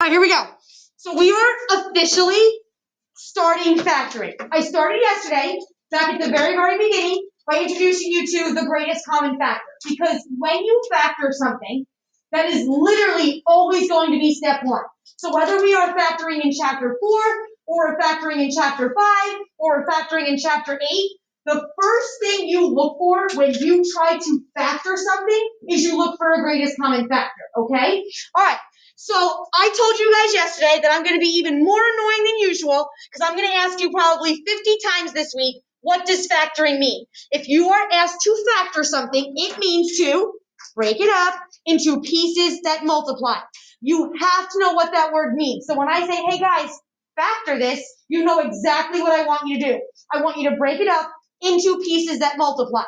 All right, here we go. So we are officially starting factoring. I started yesterday, back at the very, very beginning, by introducing you to the greatest common factor. Because when you factor something, that is literally always going to be step one. So whether we are factoring in chapter 4, or factoring in chapter 5, or factoring in chapter 8, the first thing you look for when you try to factor something is you look for a greatest common factor, okay? All right. So I told you guys yesterday that I'm going to be even more annoying than usual because I'm going to ask you probably 50 times this week, what does factoring mean? If you are asked to factor something, it means to break it up into pieces that multiply. You have to know what that word means. So when I say, hey guys, factor this, you know exactly what I want you to do. I want you to break it up into pieces that multiply.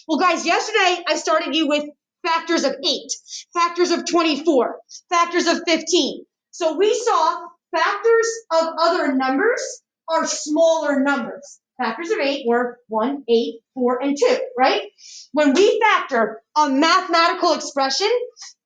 Well, guys, yesterday I started you with factors of 8, factors of 24, factors of 15. So we saw factors of other numbers are smaller numbers. Factors of 8 were 1, 8, 4, and 2, right? When we factor a mathematical expression,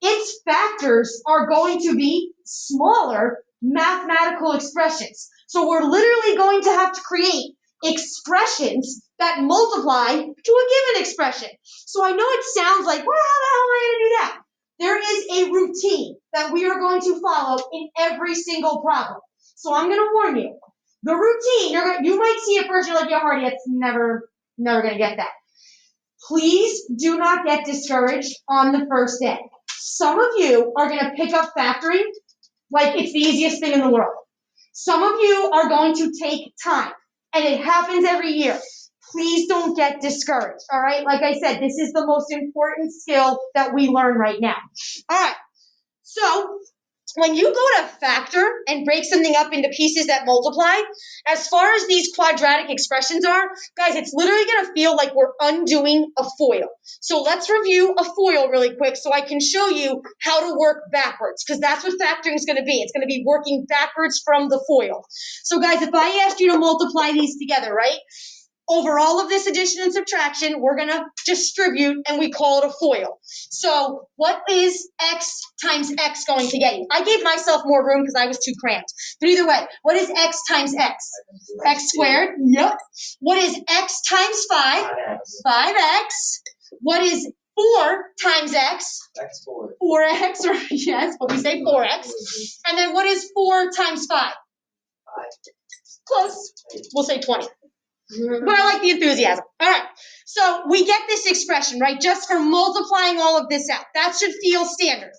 its factors are going to be smaller mathematical expressions. So we're literally going to have to create expressions that multiply to a given expression. So I know it sounds like, well, how the hell am I going to do that? There is a routine that we are going to follow in every single problem. So I'm going to warn you. The routine, you might see it first, you're like, yeah, Hardy, it's never going to get that. Please do not get discouraged on the first day. Some of you are going to pick up factoring like it's the easiest thing in the world. Some of you are going to take time, and it happens every year. Please don't get discouraged, all right? Like I said, this is the most important skill that we learn right now. All right, so when you go to factor and break something up into pieces that multiply, as far as these quadratic expressions are, guys, it's literally going to feel like we're undoing a FOIL. So let's review a FOIL really quick so I can show you how to work backwards, because that's what factoring is going to be. It's going to be working backwards from the FOIL. So guys, if I asked you to multiply these together, right? Over all of this addition and subtraction, we're going to distribute, and we call it a FOIL. So what is x times x going to get you? I gave myself more room because I was too cramped. But either way, what is x times x? X squared. Yep. What is x times 5? 5x. What is 4 times x? X4. 4x, or yes, but we say 4x. And then what is 4 times 5? 5. Close. We'll say 20. But I like the enthusiasm. All right. So we get this expression, right, just for multiplying all of this out. That should feel standard.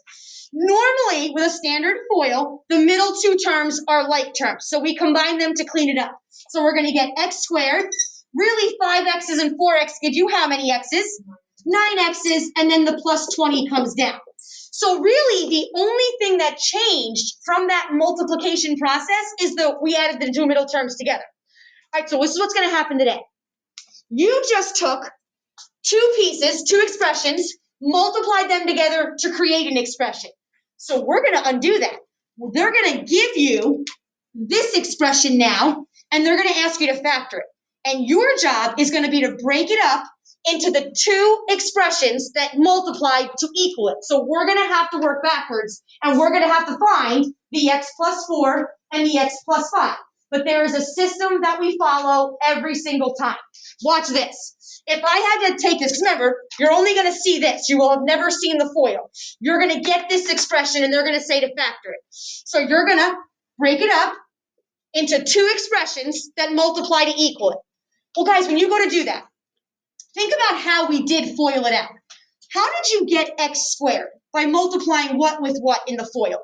Normally, with a standard FOIL, the middle two terms are like terms. So we combine them to clean it up. So we're going to get x squared. Really, 5x's and 4x give you how many x's? 9x's, and then the plus 20 comes down. So really, the only thing that changed from that multiplication process is that we added the two middle terms together. All right, so this is what's going to happen today. You just took two pieces, two expressions, multiplied them together to create an expression. So we're going to undo that. They're going to give you this expression now, and they're going to ask you to factor it. And your job is going to be to break it up into the two expressions that multiply to equal it. So we're going to have to work backwards, and we're going to have to find the x plus 4 and the x plus 5. But there is a system that we follow every single time. Watch this. If I had to take this, because remember, you're only going to see this. You will have never seen the FOIL. You're going to get this expression, and they're going to say to factor it. So you're going to break it up into two expressions that multiply to equal it. Well, guys, when you go to do that, think about how we did FOIL it out. How did you get x squared? By multiplying what with what in the FOIL?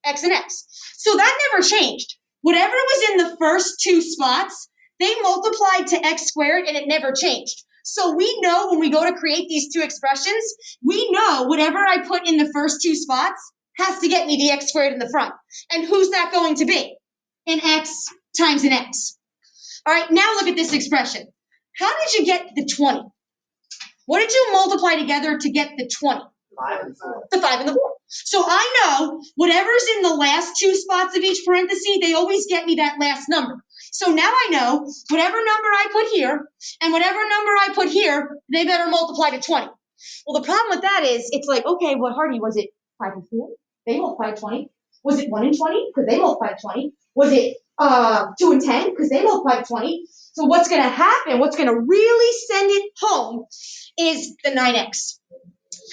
X and x. So that never changed. Whatever was in the first two spots, they multiplied to x squared, and it never changed. So we know when we go to create these two expressions, we know whatever I put in the first two spots has to get me the x squared in the front. And who's that going to be? An x times an x. All right, now look at this expression. How did you get the 20? What did you multiply together to get the 20? 5 and 4. The 5 and the 4. So I know whatever's in the last two spots of each parenthesis, they always get me that last number. So now I know whatever number I put here and whatever number I put here, they better multiply to 20. Well, the problem with that is it's like, okay, what, Hardy, was it 5 and 4? They multiply 20. Was it 1 and 20? Because they multiplied 20. Was it 2 and 10? Because they multiplied 20. So what's going to happen, what's going to really send it home is the 9x.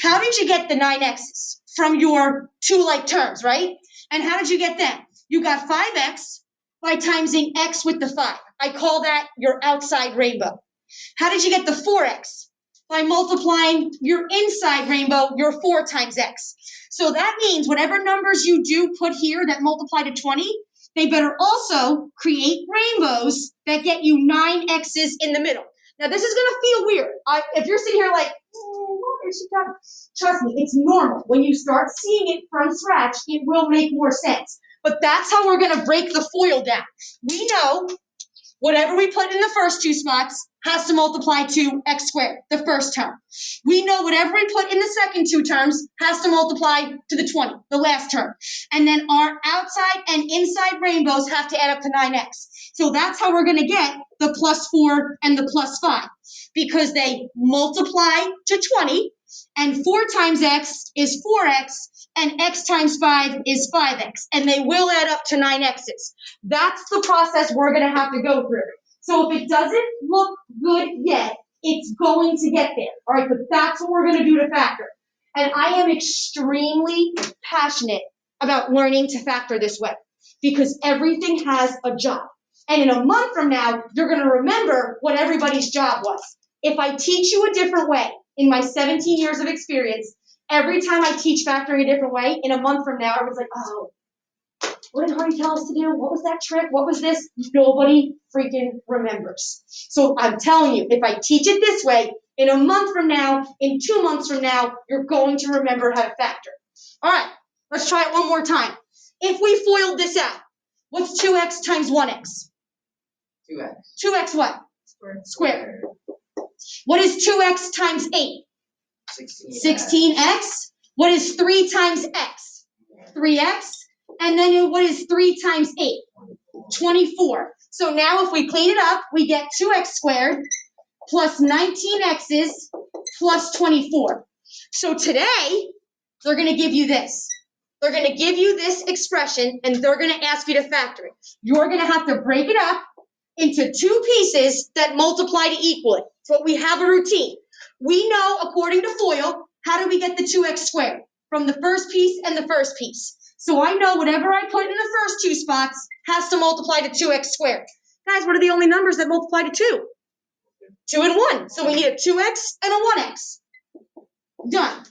How did you get the 9x's? From your two like terms, right? And how did you get them? You got 5x by timesing x with the 5. I call that your outside rainbow. How did you get the 4x? By multiplying your inside rainbow, your 4 times x. So that means whatever numbers you do put here that multiply to 20, they better also create rainbows that get you 9x's in the middle. Now this is gonna feel weird. If you're sitting here like, what is she talking? Trust me, it's normal. When you start seeing it from scratch, it will make more sense. But that's how we're gonna break the FOIL down. We know whatever we put in the first two spots has to multiply to x squared, the first term. We know whatever we put in the second two terms has to multiply to the 20, the last term. And then our outside and inside rainbows have to add up to 9x. So that's how we're going to get the +4 and the +5, because they multiply to 20, and 4 times x is 4x, and x times 5 is 5x, and they will add up to 9x's. That's the process we're going to have to go through. So if it doesn't look good yet, it's going to get there, all right? But that's what we're going to do to factor. And I am extremely passionate about learning to factor this way, because everything has a job. And in a month from now, you're going to remember what everybody's job was. If I teach you a different way in my 17 years of experience, every time I teach factoring a different way, in a month from now, everyone's like, oh, what did Hardy tell us to do? What was that trick? What was this? Nobody freaking remembers. So I'm telling you, if I teach it this way, in a month from now, in 2 months from now, you're going to remember how to factor. All right, let's try it one more time. If we FOILed this out, what's 2x times 1x? 2x. 2x what? Squared. What is 2x times 8? 16x. What is 3 times x? 3x. And then what is 3 times 8? 24. So now if we clean it up, we get 2x squared plus 19x's plus 24. So today, they're going to give you this. They're going to give you this expression, and they're going to ask you to factor it. You're going to have to break it up into two pieces that multiply to equal it. So we have a routine. We know, according to FOIL, how do we get the 2x squared? From the first piece and the first piece. So I know whatever I put in the first two spots has to multiply to 2x squared. Guys, what are the only numbers that multiply to 2? 2 and 1. So we need a 2x and a 1x. Done.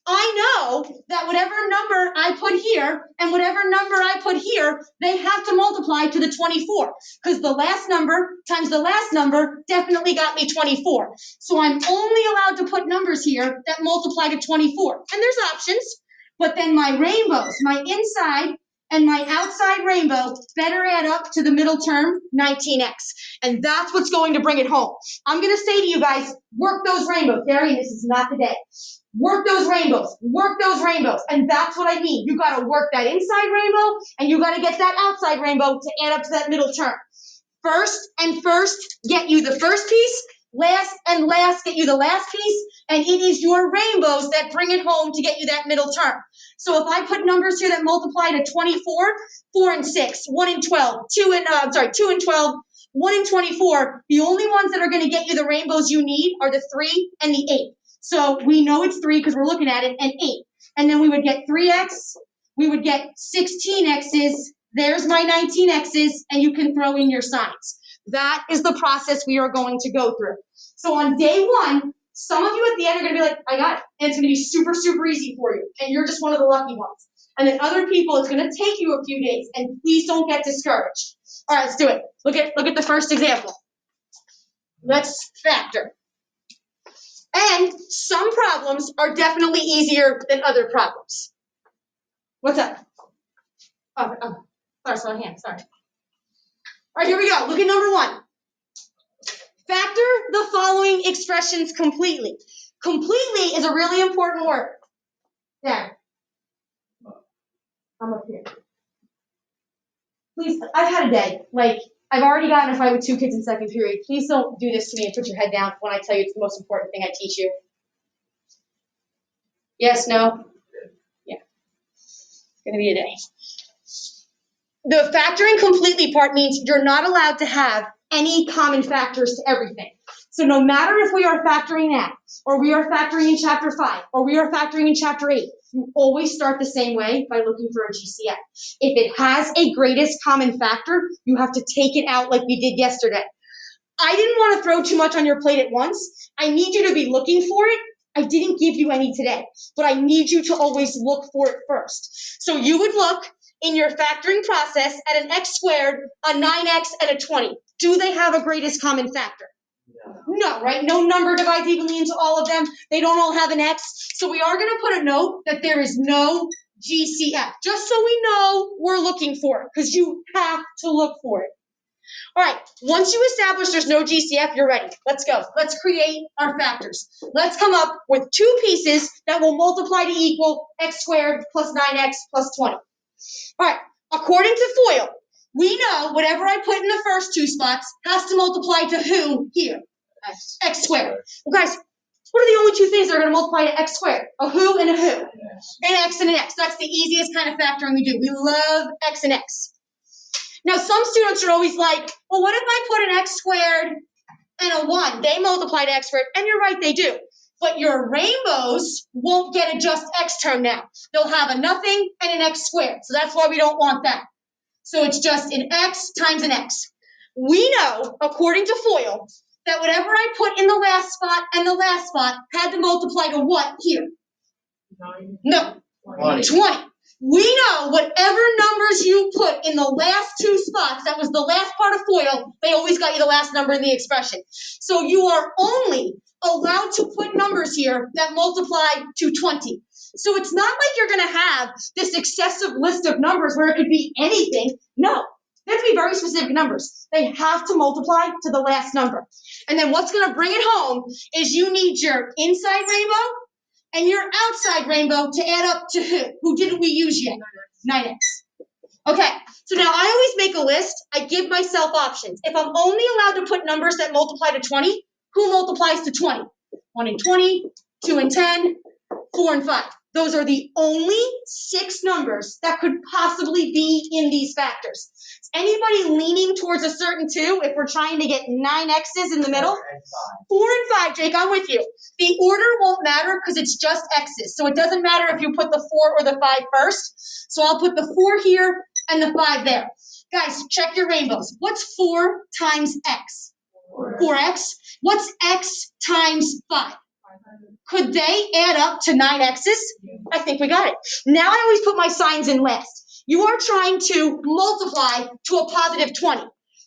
I know that whatever number I put here and whatever number I put here, they have to multiply to the 24, because the last number times the last number definitely got me 24. So I'm only allowed to put numbers here that multiply to 24. And there's options, but then my rainbows, my inside and my outside rainbow better add up to the middle term, 19x. And that's what's going to bring it home. I'm going to say to you guys, work those rainbows. Darian, this is not the day. Work those rainbows, and that's what I mean. You gotta work that inside rainbow, and you gotta get that outside rainbow to add up to that middle term. First get you the first piece, last get you the last piece, and it is your rainbows that bring it home to get you that middle term. So if I put numbers here that multiply to 24, 4 and 6, 1 and 12, 2 and 12, 1 and 24, the only ones that are gonna get you the rainbows you need are the 3 and the 8. So we know it's 3 because we're looking at it, and 8. And then we would get 3x, we would get 16x's, there's my 19x's, and you can throw in your signs. That is the process we are going to go through. So on day 1, some of you at the end are going to be like, I got it. And it's going to be super, super easy for you. And you're just one of the lucky ones. And then other people, it's going to take you a few days. And please don't get discouraged. All right, let's do it. Look at the first example. Let's factor. And some problems are definitely easier than other problems. What's up? Sorry, hand, sorry. All right, here we go. Look at number 1. Factor the following expressions completely. Completely is a really important word. Dad, I'm up here. Please, I've had a day. Like, I've already gotten in a fight with 2 kids in second period. Please don't do this to me and put your head down when I tell you it's the most important thing I teach you. Yes, no? Yeah. It's going to be a day. The factoring completely part means you're not allowed to have any common factors to everything. So no matter if we are factoring now, or we are factoring in chapter 5, or we are factoring in chapter 8, you always start the same way by looking for a GCF. If it has a greatest common factor, you have to take it out like we did yesterday. I didn't want to throw too much on your plate at once. I need you to be looking for it. I didn't give you any today, but I need you to always look for it first. So you would look in your factoring process at an x squared, a 9x, and a 20. Do they have a greatest common factor? No, right? No number divides evenly into all of them. They don't all have an x. So we are going to put a note that there is no GCF, just so we know we're looking for it, because you have to look for it. All right, once you establish there's no GCF, you're ready. Let's go. Let's create our factors. Let's come up with two pieces that will multiply to equal x squared plus 9x plus 20. All right, according to FOIL, we know whatever I put in the first two spots has to multiply to who here? X squared. Well, guys, what are the only two things that are going to multiply to x squared? A who and a who? An x and an x. That's the easiest kind of factoring we do. We love x and x. Now, some students are always like, well, what if I put an x squared and a 1? They multiply to x squared, and you're right, they do. But your rainbows won't get a just x term now. They'll have a nothing and an x squared, so that's why we don't want that. So it's just an x times an x. We know, according to FOIL, that whatever I put in the last spot and the last spot had to multiply to what here? 9. No, 20. We know whatever numbers you put in the last two spots, that was the last part of FOIL, they always got you the last number in the expression. So you are only allowed to put numbers here that multiply to 20. So it's not like you're going to have this excessive list of numbers where it could be anything. No, they have to be very specific numbers. They have to multiply to the last number. And then what's going to bring it home is you need your inside rainbow and your outside rainbow to add up to who? Who didn't we use yet? 9x. Okay, so now I always make a list. I give myself options. If I'm only allowed to put numbers that multiply to 20, who multiplies to 20? 1 and 20, 2 and 10, 4 and 5. Those are the only 6 numbers that could possibly be in these factors. Is anybody leaning towards a certain 2 if we're trying to get 9 x's in the middle? 4 and 5, Jake, I'm with you. The order won't matter because it's just x's. So it doesn't matter if you put the 4 or the 5 first. So I'll put the 4 here and the 5 there. Guys, check your rainbows. What's 4 times x? 4x. What's x times 5? Could they add up to 9 x's? I think we got it. Now I always put my signs in last. You are trying to multiply to a positive 20.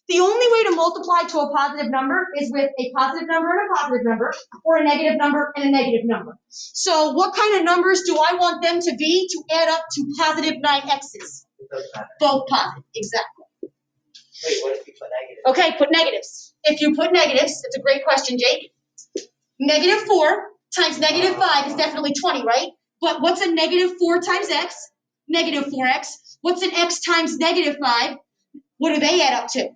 The only way to multiply to a positive number is with a positive number and a positive number, or a negative number and a negative number. So what kind of numbers do I want them to be to add up to positive 9 x's? Both positive, exactly. Wait, what if you put negatives? Okay, put negatives. If you put negatives, it's a great question, Jake. Negative 4 times negative 5 is definitely 20, right? But what's a negative 4 times x? Negative 4x. What's an x times negative 5? What do they add up to?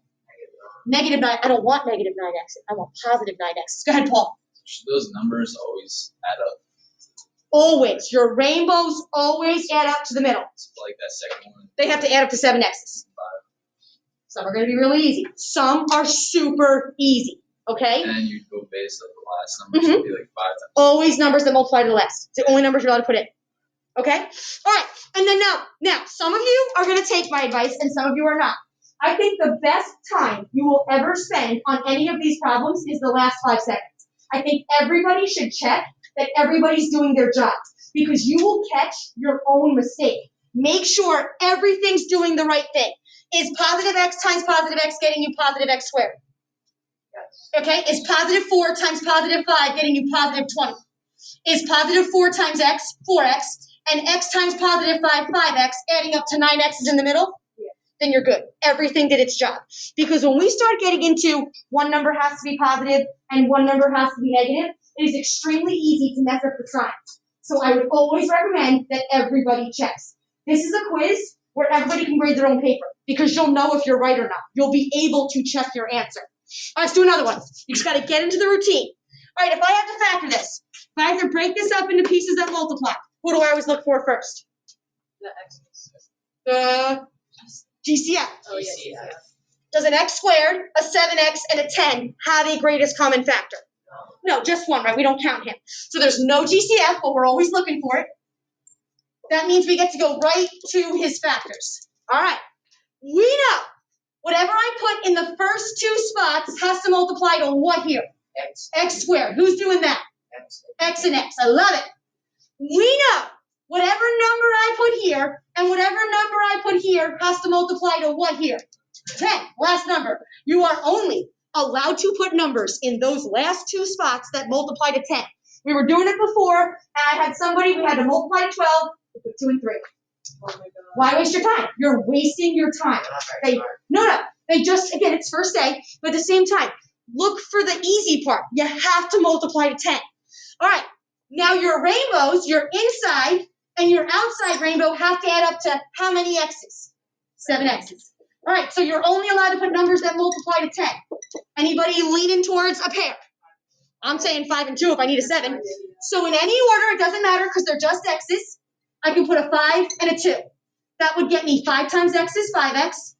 Negative 9. I don't want negative 9x. I want positive 9x. Go ahead, Paul. Should those numbers always add up? Always. Your rainbows always add up to the middle. Like that second one? They have to add up to 7 x's. 5. Some are going to be really easy. Some are super easy. Okay? And then you'd go based on the last number, so it'd be like 5 times. Always numbers that multiply to the last. It's the only numbers you're allowed to put in. Okay? All right. And then now, some of you are going to take my advice and some of you are not. I think the best time you will ever spend on any of these problems is the last 5 seconds. I think everybody should check that everybody's doing their job because you will catch your own mistake. Make sure everything's doing the right thing. Is positive x times positive x getting you positive x squared? Yes. Okay, is positive 4 times positive 5 getting you positive 20? Is positive 4 times x, 4x, and x times positive 5, 5x, adding up to 9 x's in the middle? Yeah. Then you're good. Everything did its job. Because when we start getting into one number has to be positive and one number has to be negative, it is extremely easy to mess up the signs. So I would always recommend that everybody checks. This is a quiz where everybody can grade their own paper because you'll know if you're right or not. You'll be able to check your answer. All right, let's do another one. You just got to get into the routine. All right, if I have to factor this, if I have to break this up into pieces that multiply, what do I always look for first? The x's. GCF. Oh, yes, GCF. yes. Does an x squared, a 7x, and a 10 have a greatest common factor? No, just one, right? We don't count him. So there's no GCF, but we're always looking for it. That means we get to go right to his factors. All right. We know whatever I put in the first two spots has to multiply to what here? X. X squared. Who's doing that? X. X and X. I love it. We know whatever number I put here and whatever number I put here has to multiply to what here? 10. Last number. You are only allowed to put numbers in those last two spots that multiply to 10. We were doing it before, and I had somebody who had to multiply to 12, we put 2 and 3. Oh my God. Why waste your time? You're wasting your time. Not very smart. No. They just, again, it's first day, but at the same time, look for the easy part. You have to multiply to 10. All right. Now your rainbows, your inside and your outside rainbow have to add up to how many X's? 7 X's. All right, so you're only allowed to put numbers that multiply to 10. Anybody leaning towards a pair? I'm saying 5 and 2 if I need a 7. So in any order, it doesn't matter because they're just X's. I can put a 5 and a 2. That would get me 5 times X is 5X.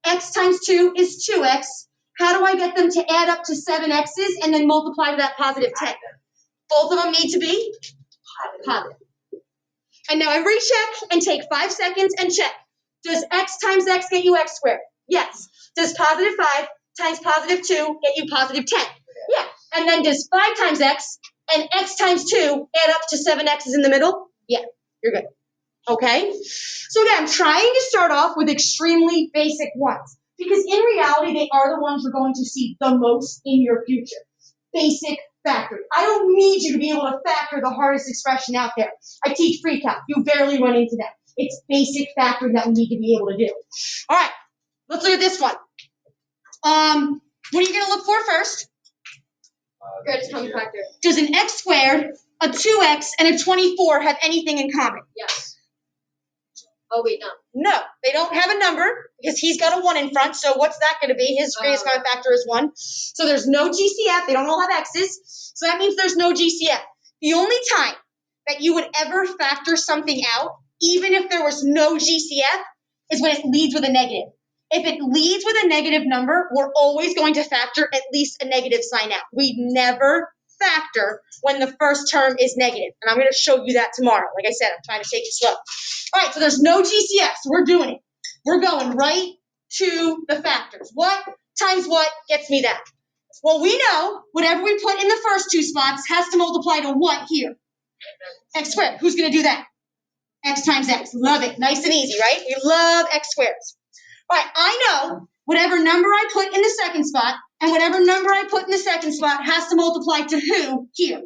X times 2 is 2X. How do I get them to add up to 7 X's and then multiply to that positive 10? Both of them need to be positive. And now every check and take 5 seconds and check. Does X times X get you X squared? Yes. Does positive 5 times positive 2 get you positive 10? Yeah. And then does 5 times X and X times 2 add up to 7 X's in the middle? Yeah, you're good. Okay? So again, I'm trying to start off with extremely basic ones because in reality, they are the ones you're going to see the most in your future. Basic factoring. I don't need you to be able to factor the hardest expression out there. I teach pre-calc. You barely run into that. It's basic factoring that we need to be able to do. All right, let's look at this one. What are you going to look for first? Greatest common factor. Does an x squared, a 2x, and a 24 have anything in common? Yes. Oh, wait, no. No, they don't have a number because he's got a 1 in front. So what's that going to be? His greatest common factor is 1. So there's no GCF. They don't all have x's. So that means there's no GCF. The only time that you would ever factor something out, even if there was no GCF, is when it leads with a negative. If it leads with a negative number, we're always going to factor at least a negative sign out. We never factor when the first term is negative. And I'm going to show you that tomorrow. Like I said, I'm trying to take it slow. All right, so there's no GCF, so we're doing it. We're going right to the factors. What times what gets me that? Well, we know whatever we put in the first two spots has to multiply to what here? X squared. Who's going to do that? X times X. Love it. Nice and easy, right? We love X squares. All right, I know whatever number I put in the second spot and whatever number I put in the second spot has to multiply to who here?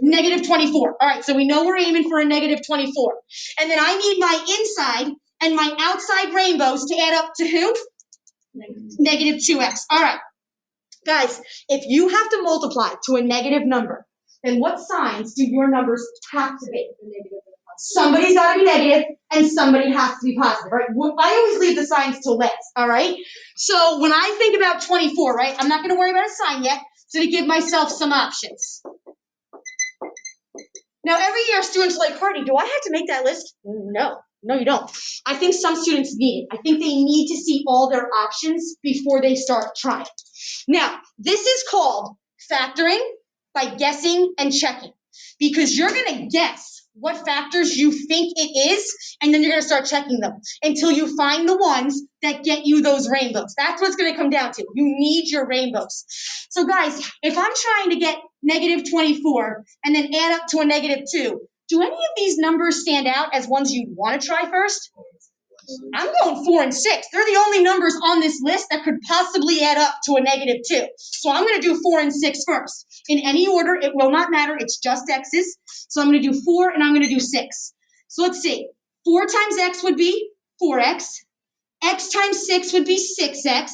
Negative 24. All right, so we know we're aiming for a negative 24. And then I need my inside and my outside rainbows to add up to who? Negative 2x. All right. Guys, if you have to multiply to a negative number, then what signs do your numbers have to be? Somebody's got to be negative and somebody has to be positive, right? I always leave the signs till last, all right? So when I think about 24, right, I'm not going to worry about a sign yet, so to give myself some options. Now, every year students are like, Hardy, do I have to make that list? No, you don't. I think some students need it. I think they need to see all their options before they start trying. Now, this is called factoring by guessing and checking because you're going to guess what factors you think it is, and then you're going to start checking them until you find the ones that get you those rainbows. That's what's going to come down to. You need your rainbows. So guys, if I'm trying to get negative 24 and then add up to a negative 2, do any of these numbers stand out as ones you'd want to try first? I'm going 4 and 6. They're the only numbers on this list that could possibly add up to a negative 2. So I'm going to do 4 and 6 first. In any order, it will not matter. It's just x's. So I'm going to do 4 and I'm going to do 6. So let's see. 4 times x would be 4x. X times 6 would be 6x.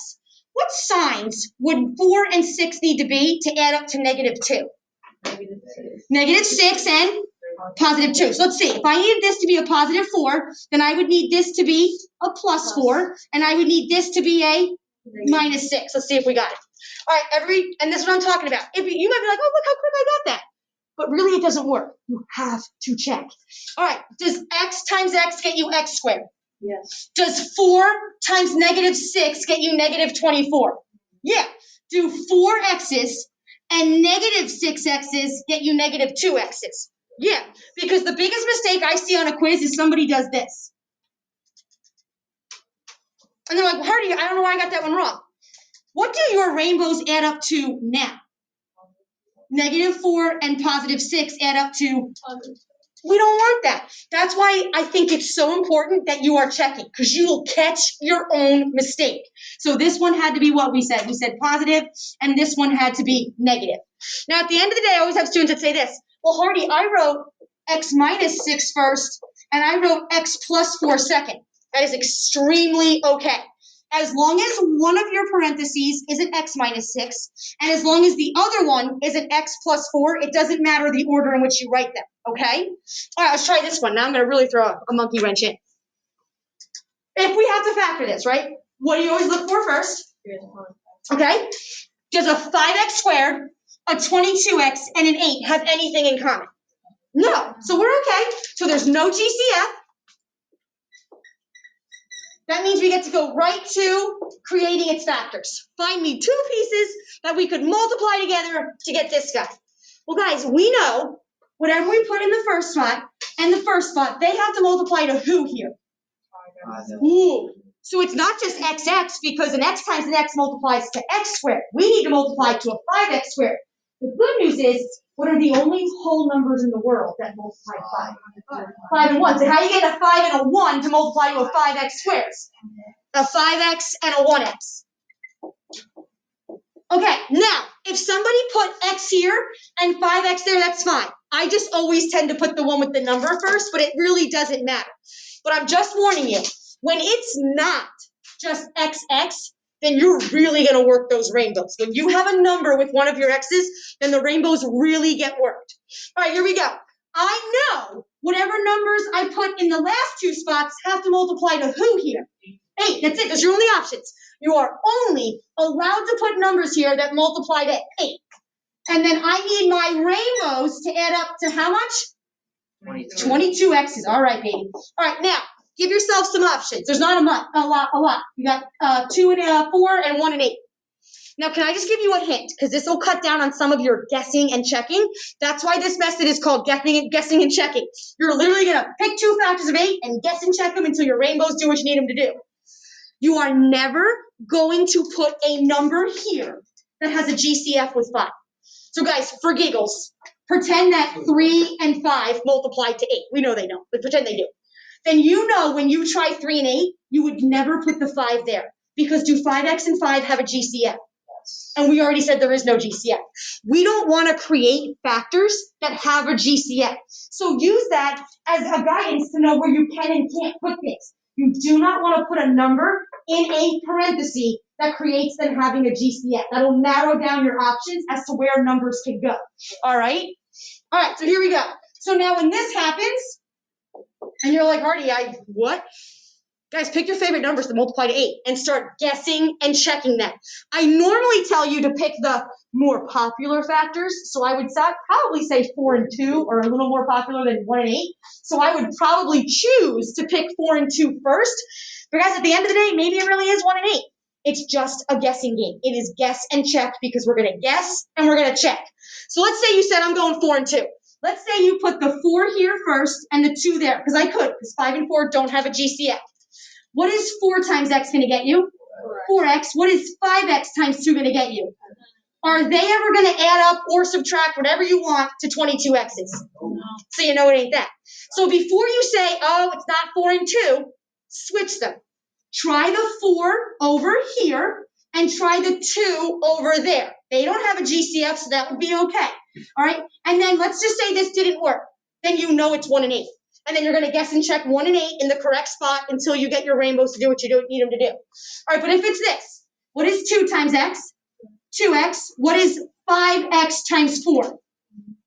What signs would 4 and 6 need to be to add up to negative 2? Negative 6 and positive 2. So let's see. If I needed this to be a positive 4, then I would need this to be a plus 4, and I would need this to be a minus 6. Let's see if we got it. All right, and this is what I'm talking about. If you might be like, oh, look how quick I got that. But really, it doesn't work. You have to check. All right, does x times x get you x squared? Yes. Does 4 times -6 get you -24? Yeah. Do 4 x's and -6 x's get you -2 x's? Yeah. Because the biggest mistake I see on a quiz is somebody does this. And they're like, well, Hardy, I don't know why I got that one wrong. What do your rainbows add up to now? -4 and +6 add up to? We don't want that. That's why I think it's so important that you are checking, because you will catch your own mistake. So this one had to be what we said. We said positive, and this one had to be negative. Now, at the end of the day, I always have students that say this. Well, Hardy, I wrote x minus 6 first, and I wrote x plus 4 second. That is extremely okay. As long as one of your parentheses is an x minus 6, and as long as the other one is an x plus 4, it doesn't matter the order in which you write them, okay? All right, let's try this one. Now I'm going to really throw a monkey wrench in. If we have to factor this, right, what do you always look for first? Okay? Does a 5x squared, a 22x, and an 8 have anything in common? No. So we're okay. So there's no GCF. That means we get to go right to creating its factors. Find me 2 pieces that we could multiply together to get this guy. Well, guys, we know whatever we put in the first spot and the first spot, they have to multiply to who here? Ooh. So it's not just xx, because an x times an x multiplies to x squared. We need to multiply to a 5x squared. The good news is, what are the only whole numbers in the world that multiply 5? 5 and 1. So how do you get a 5 and a 1 to multiply to a 5x squares? A 5x and a 1x. Okay, now, if somebody put x here and 5x there, that's fine. I just always tend to put the one with the number first, but it really doesn't matter. But I'm just warning you, when it's not just xx, then you're really going to work those rainbows. When you have a number with one of your x's, then the rainbows really get worked. All right, here we go. I know whatever numbers I put in the last 2 spots have to multiply to who here? 8. That's it. Those are your only options. You are only allowed to put numbers here that multiply to 8. And then I need my rainbows to add up to how much? 22 x's. All right, baby. All right, now, give yourself some options. There's not a lot. You got 2 and 4 and 1 and 8. Now, can I just give you a hint? Because this will cut down on some of your guessing and checking. That's why this method is called guessing and checking. You're literally going to pick 2 factors of 8 and guess and check them until your rainbows do what you need them to do. You are never going to put a number here that has a GCF with 5. So guys, for giggles, pretend that 3 and 5 multiply to 8. We know they don't, but pretend they do. Then you know when you try 3 and 8, you would never put the 5 there. Because do 5x and 5 have a GCF? And we already said there is no GCF. We don't want to create factors that have a GCF. So use that as a guidance to know where you can and can't put things. You do not want to put a number in a parenthesis that creates them having a GCF. That'll narrow down your options as to where numbers can go. All right? All right, so here we go. So now when this happens, and you're like, Hardy, what? Guys, pick your favorite numbers to multiply to 8 and start guessing and checking them. I normally tell you to pick the more popular factors, so I would probably say 4 and 2 are a little more popular than 1 and 8. So I would probably choose to pick 4 and 2 first, because at the end of the day, maybe it really is 1 and 8. It's just a guessing game. It is guess and check, because we're going to guess and we're going to check. So let's say you said I'm going 4 and 2. Let's say you put the 4 here first and the 2 there, because I could, because 5 and 4 don't have a GCF. What is 4 times x going to get you? 4x. What is 5x times 2 going to get you? Are they ever going to add up or subtract whatever you want to 22 x's? So you know it ain't that. So before you say, oh, it's not 4 and 2, switch them. Try the 4 over here and try the 2 over there. They don't have a GCF, so that would be okay. All right? And then let's just say this didn't work. Then you know it's 1 and 8. And then you're going to guess and check 1 and 8 in the correct spot until you get your rainbows to do what you need them to do. All right, but if it's this, what is 2 times x? 2x. What is 5x times 4?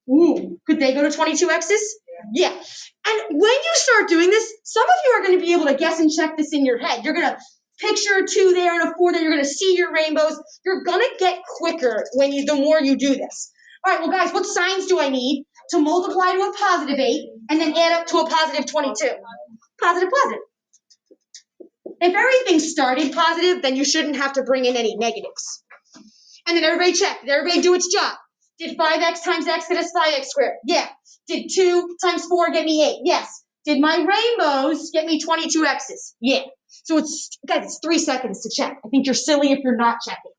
Ooh, could they go to 22 x's? Yeah. And when you start doing this, some of you are going to be able to guess and check this in your head. You're going to picture a 2 there and a 4 there. You're going to see your rainbows. You're going to get quicker the more you do this. All right, well, guys, what signs do I need to multiply to a positive 8 and then add up to a positive 22? Positive, positive. If everything started positive, then you shouldn't have to bring in any negatives. And then everybody check. Did everybody do its job? Did 5x times x get us 5x squared? Yeah. Did 2 times 4 get me 8? Yes. Did my rainbows get me 22 x's? Yeah. So guys, it's 3 seconds to check. I think you're silly if you're not checking.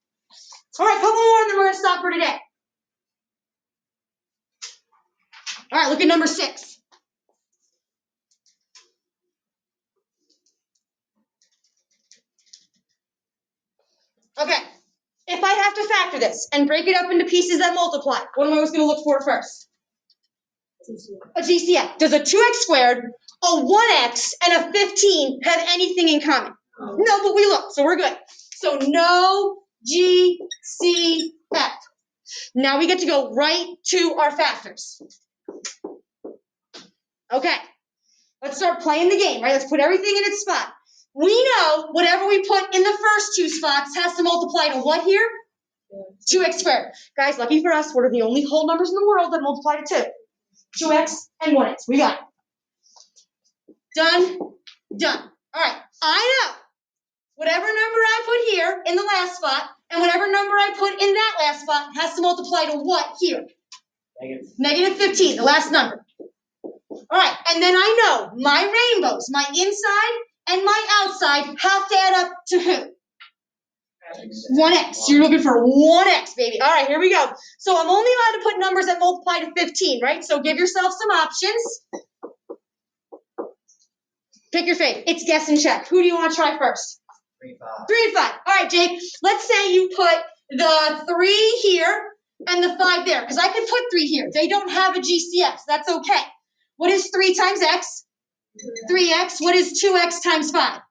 All right, couple more and then we're going to stop for today. All right, look at number 6. Okay. If I have to factor this and break it up into pieces that multiply, what am I always going to look for first? A GCF. Does a 2x squared, a 1x, and a 15 have anything in common? No, but we look, so we're good. So no GCF. Now we get to go right to our factors. Okay, let's start playing the game, right? Let's put everything in its spot. We know whatever we put in the first 2 spots has to multiply to what here? 2x squared. Guys, lucky for us, what are the only whole numbers in the world that multiply to 2? 2x and 1x. We got it. Done. Done. All right, I know whatever number I put here in the last spot and whatever number I put in that last spot has to multiply to what here? Negative 15, the last number. All right, and then I know my rainbows, my inside and my outside have to add up to who? 1x. You're looking for 1x, baby. All right, here we go. So I'm only allowed to put numbers that multiply to 15, right? So give yourself some options. Pick your fave. It's guess and check. Who do you want to try first? 3, 5. 3 and 5. All right, Jake. Let's say you put the 3 here and the 5 there, because I could put 3 here. They don't have a GCF, so that's okay. What is 3 times x? 3x. What is 2x times 5?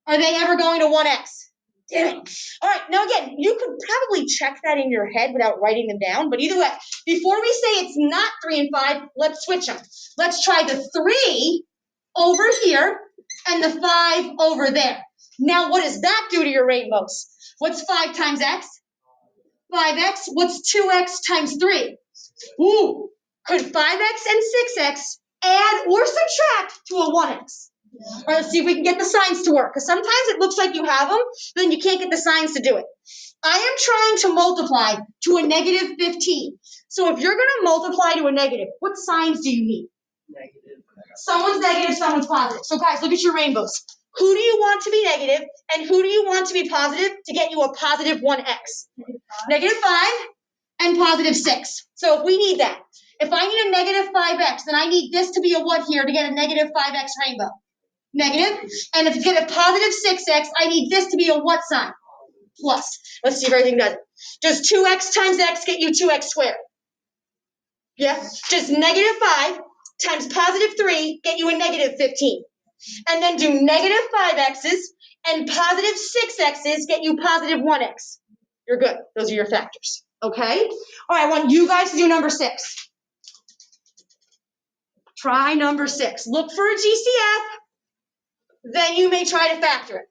Are they ever going to 1x? Damn it. All right, now again, you could probably check that in your head without writing them down, but either way, before we say it's not 3 and 5, let's switch them. Let's try the 3 over here and the 5 over there. Now, what does that do to your rainbows? What's 5 times x? 5x. What's 2x times 3? Ooh, could 5x and 6x add or subtract to a 1x? All right, let's see if we can get the signs to work, because sometimes it looks like you have them, but then you can't get the signs to do it. I am trying to multiply to a negative 15. So if you're going to multiply to a negative, what signs do you need? Negative. Someone's negative, someone's positive. So guys, look at your rainbows. Who do you want to be negative, and who do you want to be positive to get you a positive 1x? Negative 5 and positive 6. So if we need that, if I need a negative 5x, then I need this to be a what here to get a negative 5x rainbow? Negative. And if you get a positive 6x, I need this to be a what sign? Plus. Let's see if everything does it. Does 2x times x get you 2x squared? Yeah. Does negative 5 times positive 3 get you a negative 15? And then do negative 5x's and positive 6x's get you positive 1x. You're good. Those are your factors. Okay? All right, I want you guys to do number 6. Try number 6. Look for a GCF. Then you may try to factor it.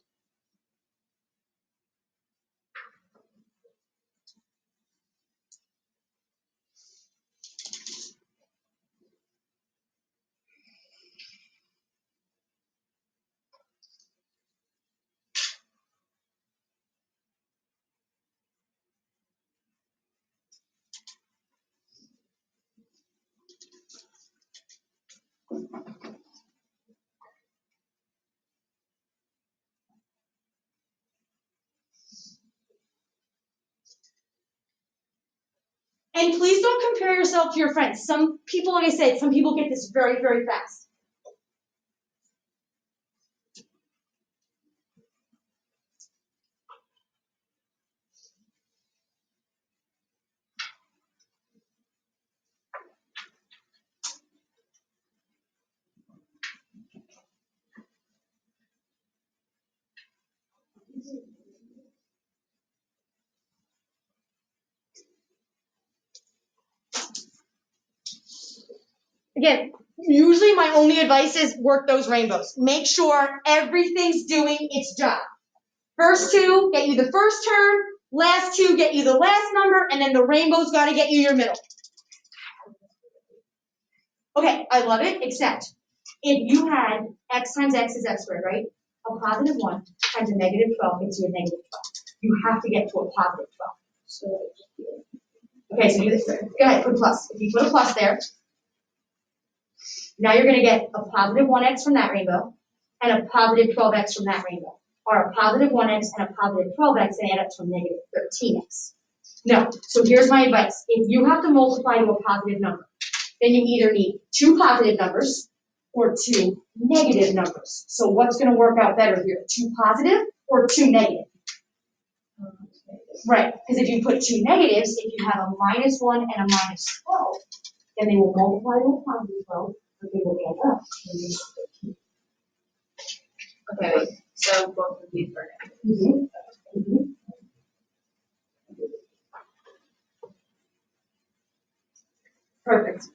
And please don't compare yourself to your friends. Some people, like I said, some people get this very, very fast. Again, usually my only advice is work those rainbows. Make sure everything's doing its job. First 2 get you the first term, last 2 get you the last number, and then the rainbow's got to get you your middle. Okay, I love it, except if you had x times x is x squared, right? a positive 1 times a negative 12 gets you a negative 12. You have to get to a positive 12. So, Okay, so do this. Go ahead, put a plus. If you put a plus there, now you're gonna get a positive 1x from that rainbow and a positive 12x from that rainbow. Or a positive 1x and a positive 12x and add up to a negative 13x. No, so here's my advice. If you have to multiply to a positive number, then you either need 2 positive numbers or 2 negative numbers. So what's gonna work out better here? 2 positive or 2 negative? Right, because if you put 2 negatives, if you have a -1 and a -12, then they will multiply to a positive 12, but they will add up to a -13. okay, wait. So both of these are negative. Mm-hmm. Mm-hmm. Perfect.